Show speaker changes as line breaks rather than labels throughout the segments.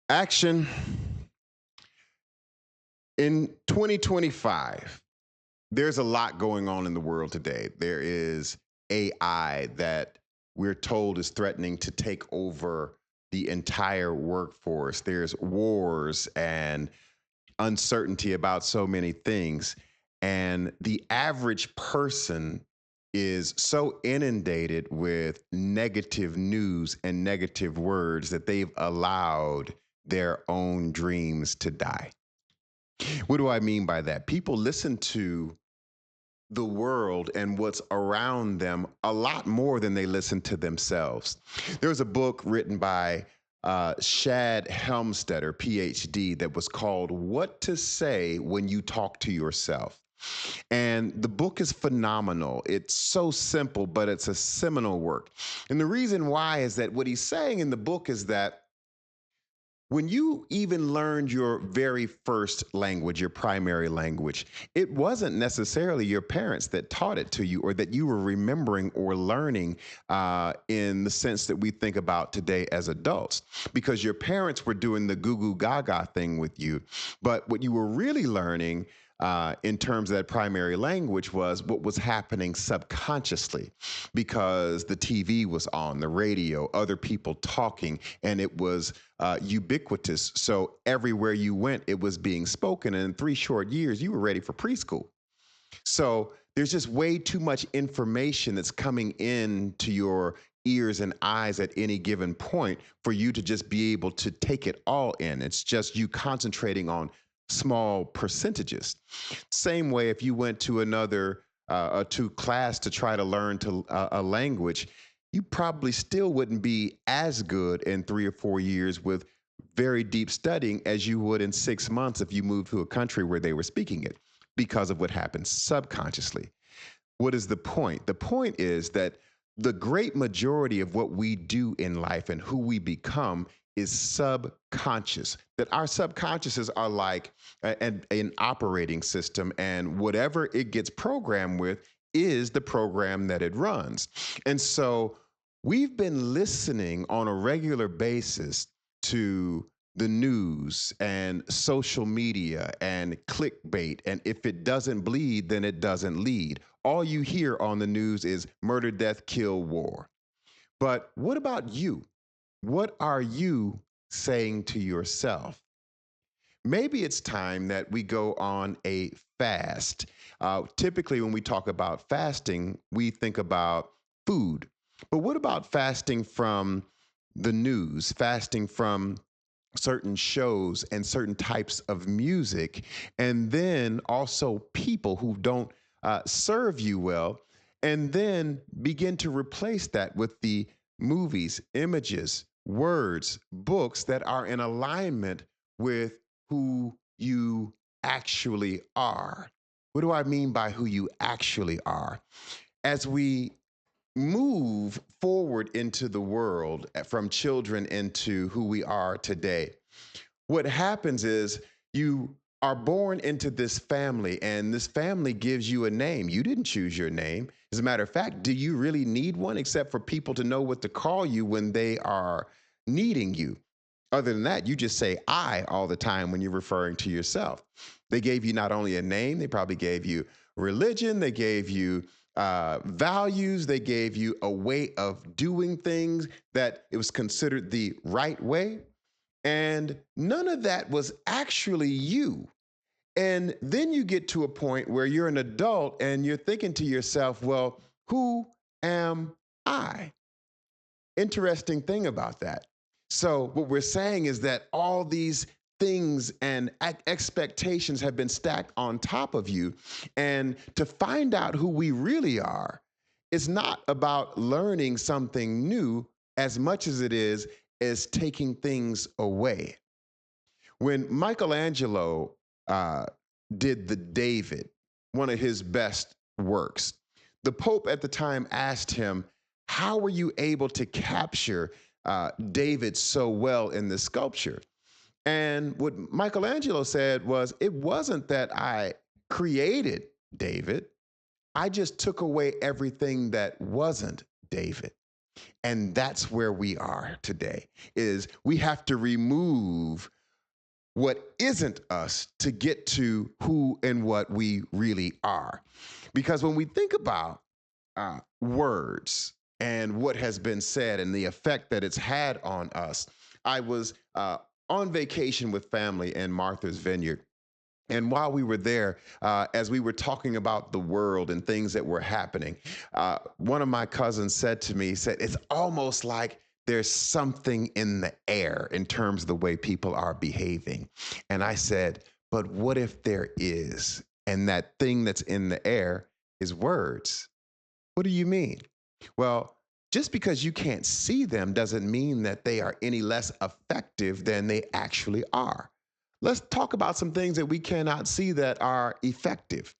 Action in 2025. There's a lot going on in the world today. There is AI that we're told is threatening to take over the entire workforce. There's wars and uncertainty about so many things. And the average person is so inundated with negative news and negative words that they've allowed their own dreams to die. What do I mean by that? People listen to the world and what's around them a lot more than they listen to themselves. There was a book written by Shad Helmstetter, PhD, that was called What to Say When You Talk to Yourself. And the book is phenomenal. It's so simple, but it's a seminal work. And the reason why is that what he's saying in the book is that when you even learned your very first language, your primary language, it wasn't necessarily your parents that taught it to you or that you were remembering or learning in the sense that we think about today as adults, because your parents were doing the goo goo gaga thing with you. But what you were really learning in terms of that primary language was what was happening subconsciously because the TV was on, the radio, other people talking, and it was ubiquitous. So everywhere you went, it was being spoken. And in 3 short years, you were ready for preschool. So there's just way too much information that's coming in to your ears and eyes at any given point for you to just be able to take it all in. It's just you concentrating on small percentages. Same way if you went to another to class to try to learn to a language, you probably still wouldn't be as good in 3 or 4 years with very deep studying as you would in 6 months if you moved to a country where they were speaking it because of what happens subconsciously. What is the point? The point is that the great majority of what we do in life and who we become is subconscious. That our subconsciouses are like an operating system, and whatever it gets programmed with is the program that it runs. And so we've been listening on a regular basis to the news and social media and clickbait. And if it doesn't bleed, then it doesn't lead. All you hear on the news is murder, death, kill, war. But what about you? What are you saying to yourself? Maybe it's time that we go on a fast. Typically, when we talk about fasting, we think about food. But what about fasting from the news, fasting from certain shows and certain types of music, and then also people who don't serve you well, and then begin to replace that with the movies, images, words, books that are in alignment with who you actually are. What do I mean by who you actually are? As we move forward into the world from children into who we are today, what happens is you are born into this family, and this family gives you a name. You didn't choose your name. As a matter of fact, do you really need one except for people to know what to call you when they are needing you? Other than that, you just say I all the time when you're referring to yourself. They gave you not only a name, they probably gave you religion, they gave you values, they gave you a way of doing things that it was considered the right way. And none of that was actually you. And then you get to a point where you're an adult and you're thinking to yourself, well, who am I? Interesting thing about that. So, what we're saying is that all these things and expectations have been stacked on top of you. And to find out who we really are, it's not about learning something new as much as it is taking things away. When Michelangelo uh, did the David, one of his best works, the Pope at the time asked him, how were you able to capture David so well in the sculpture? And what Michelangelo said was, it wasn't that I created David, I just took away everything that wasn't David. And that's where we are today, is we have to remove what isn't us to get to who and what we really are. Because when we think about words and what has been said and the effect that it's had on us, I was on vacation with family in Martha's Vineyard. And while we were there, as we were talking about the world and things that were happening, one of my cousins said to me, he said, it's almost like there's something in the air in terms of the way people are behaving. And I said, but what if there is? And that thing that's in the air is words. What do you mean? Well, just because you can't see them doesn't mean that they are any less effective than they actually are. Let's talk about some things that we cannot see that are effective.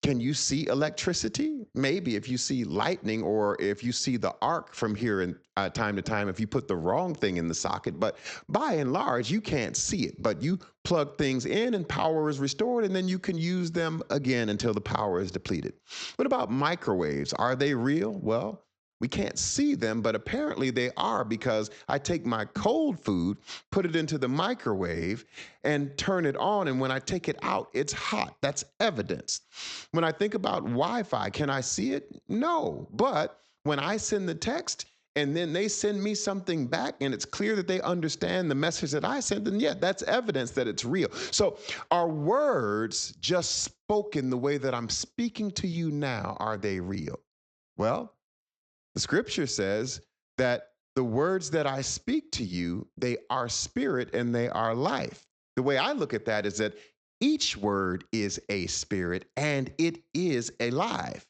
Can you see electricity? Maybe if you see lightning or if you see the arc from here in time to time, if you put the wrong thing in the socket. But by and large, you can't see it. But you plug things in and power is restored, and then you can use them again until the power is depleted. What about microwaves? Are they real? Well, we can't see them, but apparently they are, because I take my cold food, put it into the microwave, and turn it on. And when I take it out, it's hot. That's evidence. When I think about Wi Fi, can I see it? No. But when I send the text and then they send me something back and it's clear that they understand the message that I sent, then yeah, that's evidence that it's real. So are words just spoken the way that I'm speaking to you now, are they real? Well, the scripture says that the words that I speak to you, they are spirit and they are life. The way I look at that is that each word is a spirit and it is alive.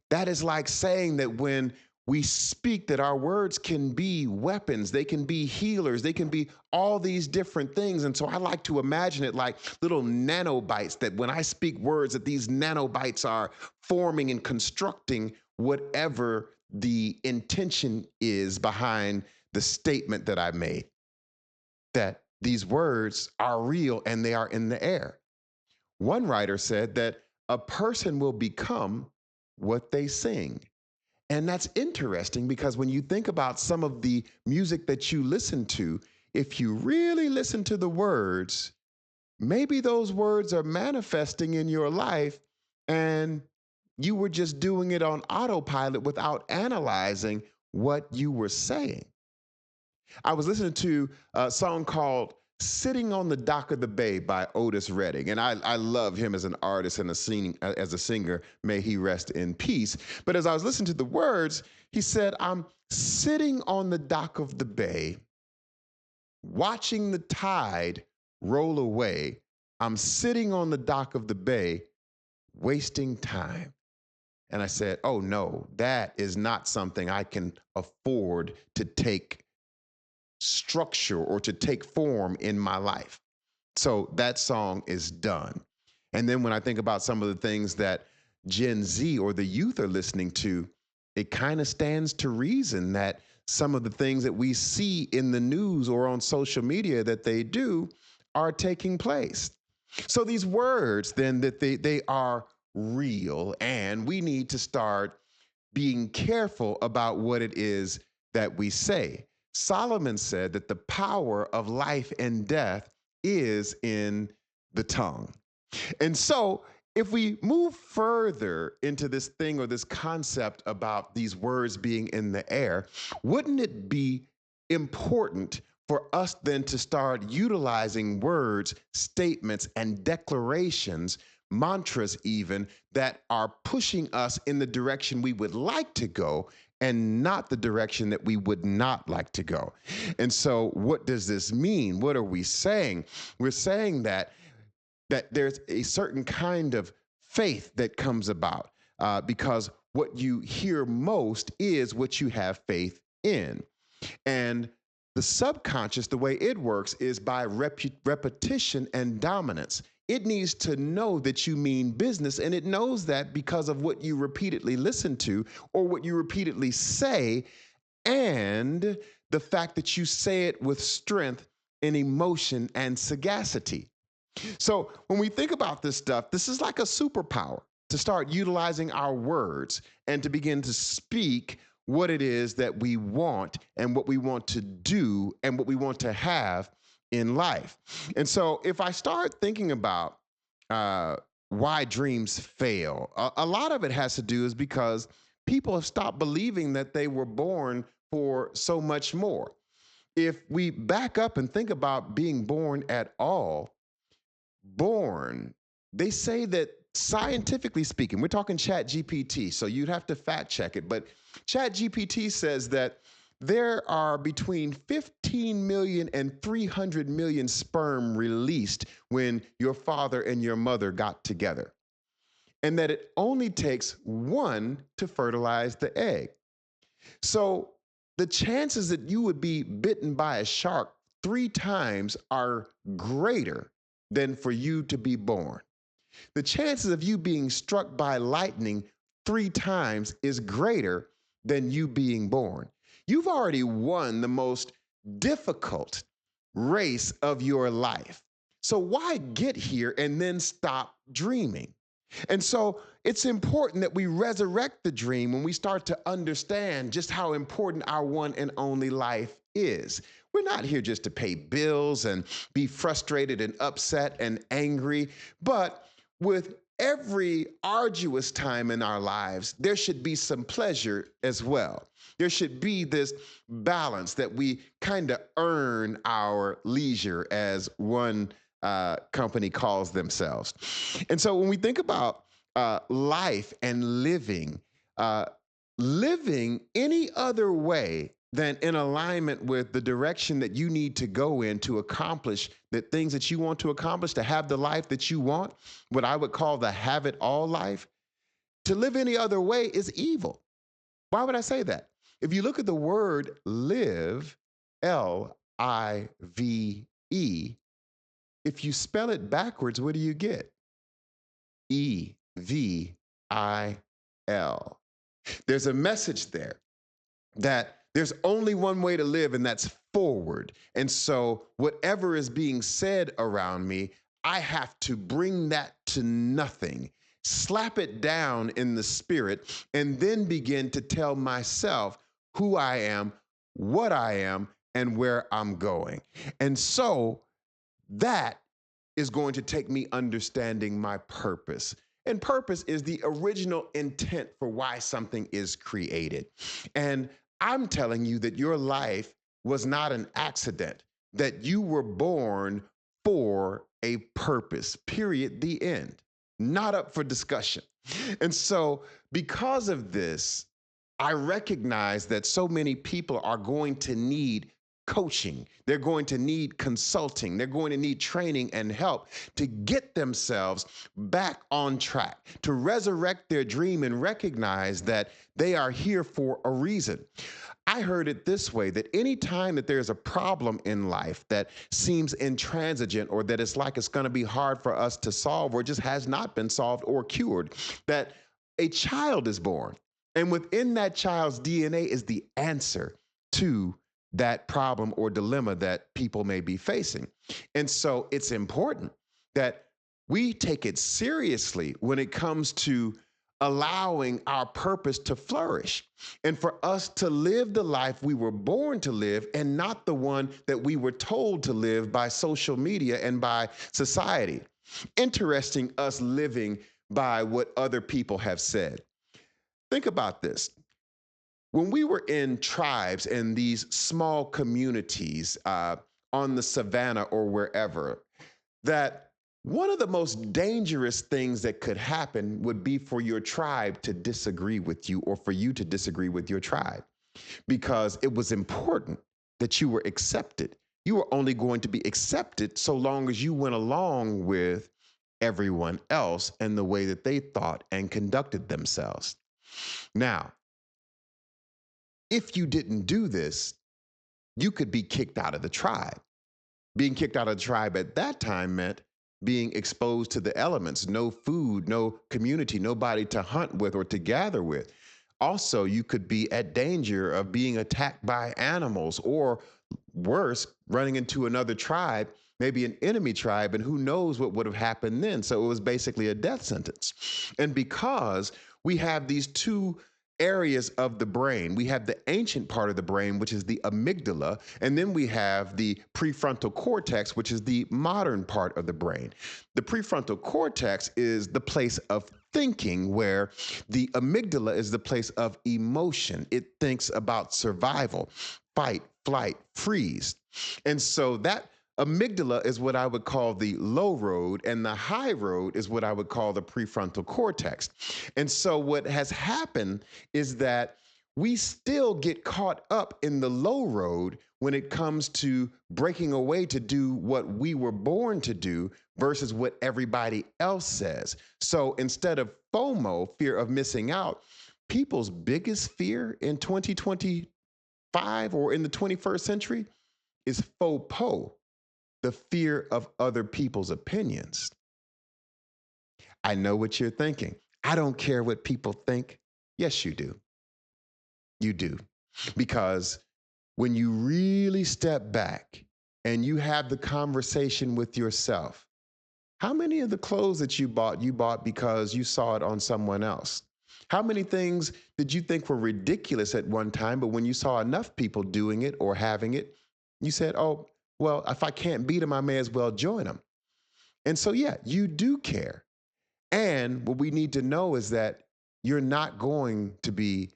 That is like saying that when we speak, that our words can be weapons, they can be healers, they can be all these different things. And so I like to imagine it like little nanobites, that when I speak words, that these nanobites are forming and constructing whatever the intention is behind the statement that I made, that these words are real and they are in the air. One writer said that a person will become what they sing. And that's interesting, because when you think about some of the music that you listen to, if you really listen to the words, maybe those words are manifesting in your life and you were just doing it on autopilot without analyzing what you were saying. I was listening to a song called Sitting on the Dock of the Bay by Otis Redding. And I love him as an artist and as a singer. May he rest in peace. But as I was listening to the words, he said, I'm sitting on the dock of the bay, watching the tide roll away. I'm sitting on the dock of the bay, wasting time. And I said, oh no, that is not something I can afford to take structure or to take form in my life. So that song is done. And then when I think about some of the things that Gen Z or the youth are listening to, it kind of stands to reason that some of the things that we see in the news or on social media that they do are taking place. So these words, then, that they are real, and we need to start being careful about what it is that we say. Solomon said that the power of life and death is in the tongue. And so, if we move further into this thing or this concept about these words being in the air, wouldn't it be important for us then to start utilizing words, statements, and declarations, mantras even, that are pushing us in the direction we would like to go and not the direction that we would not like to go? And so what does this mean? What are we saying? We're saying that there's a certain kind of faith that comes about, because what you hear most is what you have faith in. And the subconscious, the way it works is by repetition and dominance. It needs to know that you mean business, and it knows that because of what you repeatedly listen to or what you repeatedly say, and the fact that you say it with strength and emotion and sagacity. So when we think about this stuff, this is like a superpower to start utilizing our words and to begin to speak what it is that we want and what we want to do and what we want to have in life. And so if I start thinking about uh, why dreams fail, a lot of it has to do is because people have stopped believing that they were born for so much more. If we back up and think about being born at all, born, they say that scientifically speaking, we're talking Chat GPT, so you'd have to fact check it, but Chat GPT says that there are between 15 million and 300 million sperm released when your father and your mother got together, and that it only takes one to fertilize the egg. So the chances that you would be bitten by a shark 3 times are greater than for you to be born. The chances of you being struck by lightning 3 times is greater than you being born. You've already won the most difficult race of your life. So why get here and then stop dreaming? And so it's important that we resurrect the dream when we start to understand just how important our one and only life is. We're not here just to pay bills and be frustrated and upset and angry, but with every arduous time in our lives, there should be some pleasure as well. There should be this balance that we kind of earn our leisure, as one company calls themselves. And so when we think about life and uh, living any other way than in alignment with the direction that you need to go in to accomplish the things that you want to accomplish, to have the life that you want, what I would call the have it all life, to live any other way is evil. Why would I say that? If you look at the word live, Live, if you spell it backwards, what do you get? Evil. There's a message there that there's only one way to live, and that's forward. And so, whatever is being said around me, I have to bring that to nothing, slap it down in the spirit, and then begin to tell myself who I am, what I am, and where I'm going. And so, that is going to take me understanding my purpose. And purpose is the original intent for why something is created. And I'm telling you that your life was not an accident, that you were born for a purpose, period, the end, not up for discussion. And so, because of this, I recognize that so many people are going to need coaching. They're going to need consulting. They're going to need training and help to get themselves back on track, to resurrect their dream and recognize that they are here for a reason. I heard it this way, that anytime that there's a problem in life that seems intransigent, or that it's like it's going to be hard for us to solve, or just has not been solved or cured, that a child is born. And within that child's DNA is the answer to that problem or dilemma that people may be facing. And so it's important that we take it seriously when it comes to allowing our purpose to flourish, and for us to live the life we were born to live, and not the one that we were told to live by social media and by society. Interesting, us living by what other people have said. Think about this. When we were in tribes and these small communities on the savannah or wherever, that one of the most dangerous things that could happen would be for your tribe to disagree with you, or for you to disagree with your tribe, because it was important that you were accepted. You were only going to be accepted so long as you went along with everyone else and the way that they thought and conducted themselves. Now, if you didn't do this, you could be kicked out of the tribe. Being kicked out of the tribe at that time meant being exposed to the elements, no food, no community, nobody to hunt with or to gather with. Also, you could be at danger of being attacked by animals, or worse, running into another tribe, maybe an enemy tribe, and who knows what would have happened then. So it was basically a death sentence. And because we have these two areas of the brain. We have the ancient part of the brain, which is the amygdala, and then we have the prefrontal cortex, which is the modern part of the brain. The prefrontal cortex is the place of thinking, where the amygdala is the place of emotion. It thinks about survival, fight, flight, freeze. And so that amygdala is what I would call the low road, and the high road is what I would call the prefrontal cortex. And so what has happened is that we still get caught up in the low road when it comes to breaking away to do what we were born to do versus what everybody else says. So instead of FOMO, fear of missing out, people's biggest fear in 2025 or in the 21st century is FOPO, the fear of other people's opinions. I know what you're thinking. I don't care what people think. Yes, you do. You do. Because when you really step back and you have the conversation with yourself, how many of the clothes that you bought because you saw it on someone else? How many things did you think were ridiculous at one time, but when you saw enough people doing it or having it, you said, oh, well, if I can't beat them, I may as well join them. And so, yeah, you do care. And what we need to know is that you're not going to be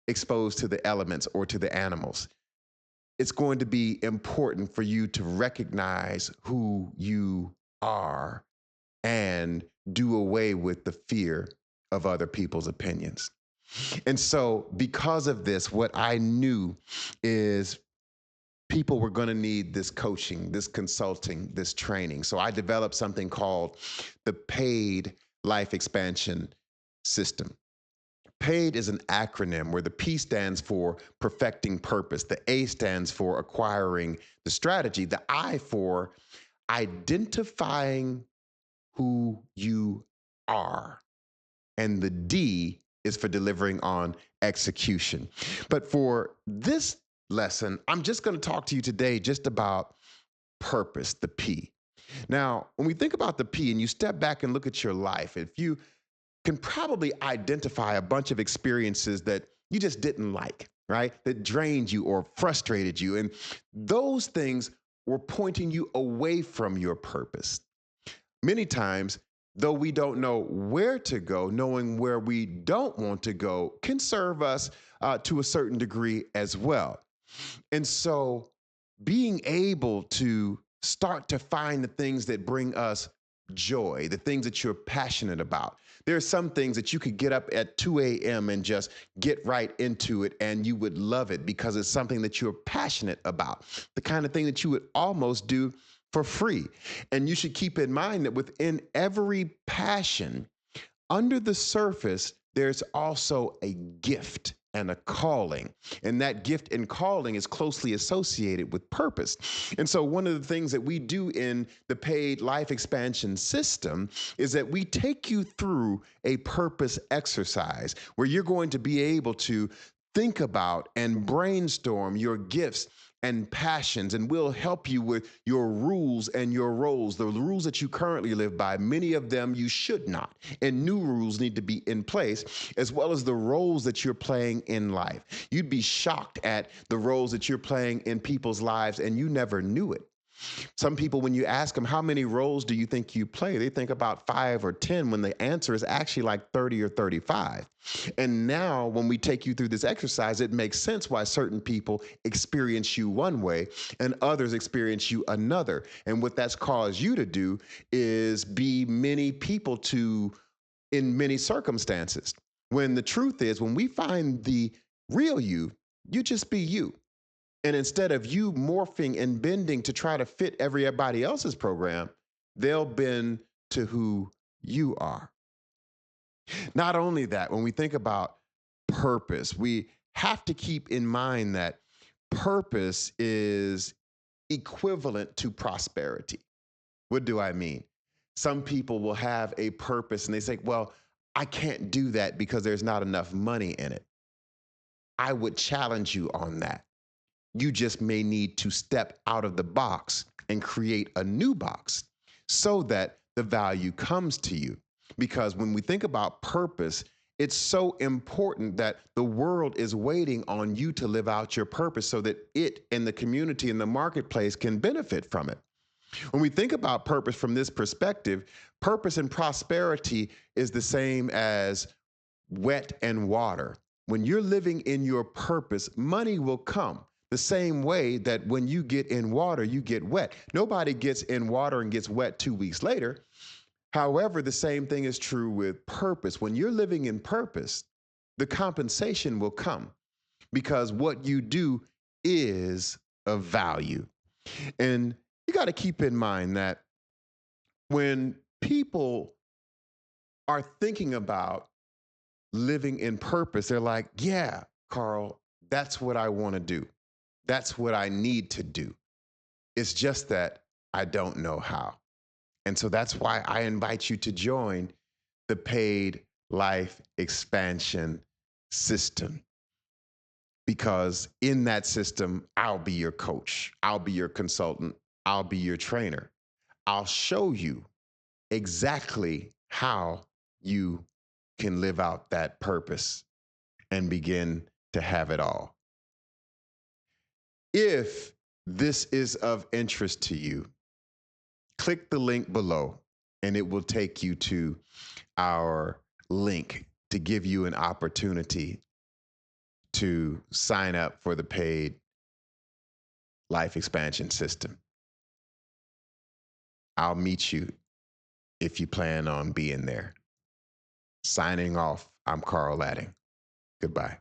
exposed to the elements or to the animals. It's going to be important for you to recognize who you are and do away with the fear of other people's opinions. And so, because of this, what I knew is people were going to need this coaching, this consulting, this training. So I developed something called the Paid Life Expansion System. PAID is an acronym where the P stands for perfecting purpose, the A stands for acquiring the strategy, the I for identifying who you are, and the D is for delivering on execution. But for this lesson, I'm just going to talk to you today just about purpose, the P. Now, when we think about the P and you step back and look at your life, if you can probably identify a bunch of experiences that you just didn't like, right? That drained you or frustrated you. And those things were pointing you away from your purpose. Many times, though we don't know where to go, knowing where we don't want to go can serve us to a certain degree as well. And so being able to start to find the things that bring us joy, the things that you're passionate about. There are some things that you could get up at 2 a.m. and just get right into it and you would love it because it's something that you're passionate about, the kind of thing that you would almost do for free. And you should keep in mind that within every passion, under the surface, there's also a gift and a calling. And that gift and calling is closely associated with purpose. And so one of the things that we do in the Paid Life Expansion System is that we take you through a purpose exercise where you're going to be able to think about and brainstorm your gifts and passions, and we'll help you with your rules and your roles, the rules that you currently live by. Many of them you should not, and new rules need to be in place, as well as the roles that you're playing in life. You'd be shocked at the roles that you're playing in people's lives, and you never knew it. Some people, when you ask them, how many roles do you think you play? They think about 5 or 10 when the answer is actually like 30 or 35. And now when we take you through this exercise, it makes sense why certain people experience you one way and others experience you another. And what that's caused you to do is be many people in many circumstances. When the truth is, when we find the real you, you just be you. And instead of you morphing and bending to try to fit everybody else's program, they'll bend to who you are. Not only that, when we think about purpose, we have to keep in mind that purpose is equivalent to prosperity. What do I mean? Some people will have a purpose and they say, well, I can't do that because there's not enough money in it. I would challenge you on that. You just may need to step out of the box and create a new box so that the value comes to you. Because when we think about purpose, It's so important that the world is waiting on you to live out your purpose so that it and the community and the marketplace can benefit from it. When we think about purpose from this perspective, purpose and prosperity is the same as wet and water. When you're living in your purpose, money will come. The same way that when you get in water, you get wet. Nobody gets in water and gets wet 2 weeks later. However, the same thing is true with purpose. When you're living in purpose, the compensation will come because what you do is of value. And you got to keep in mind that when people are thinking about living in purpose, they're like, yeah, Carl, that's what I want to do. That's what I need to do. It's just that I don't know how. And so that's why I invite you to join the paid life expansion system. Because in that system, I'll be your coach, I'll be your consultant, I'll be your trainer. I'll show you exactly how you can live out that purpose and begin to have it all. If this is of interest to you, click the link below and it will take you to our link to give you an opportunity to sign up for the paid life expansion system. I'll meet you if you plan on being there. Signing off, I'm Carl Ladding. Goodbye.